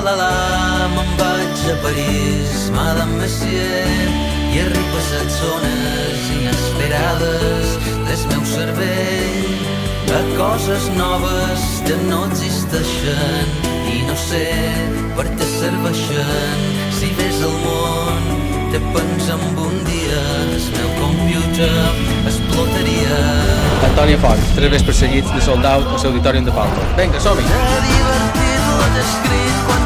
l'Alà, me'n vaig a París, Madame Messier, i arribes a zones inesperades del meu cervell, a coses noves que no existeixen i no sé per què serveixen. Si ves el món, te pensa en un dia, el meu computer explotaria. Antònia Font, 3 vespres seguits de Sold Out al Auditorium de Palma. Vinga, som-hi! De divertit l'he escrit quan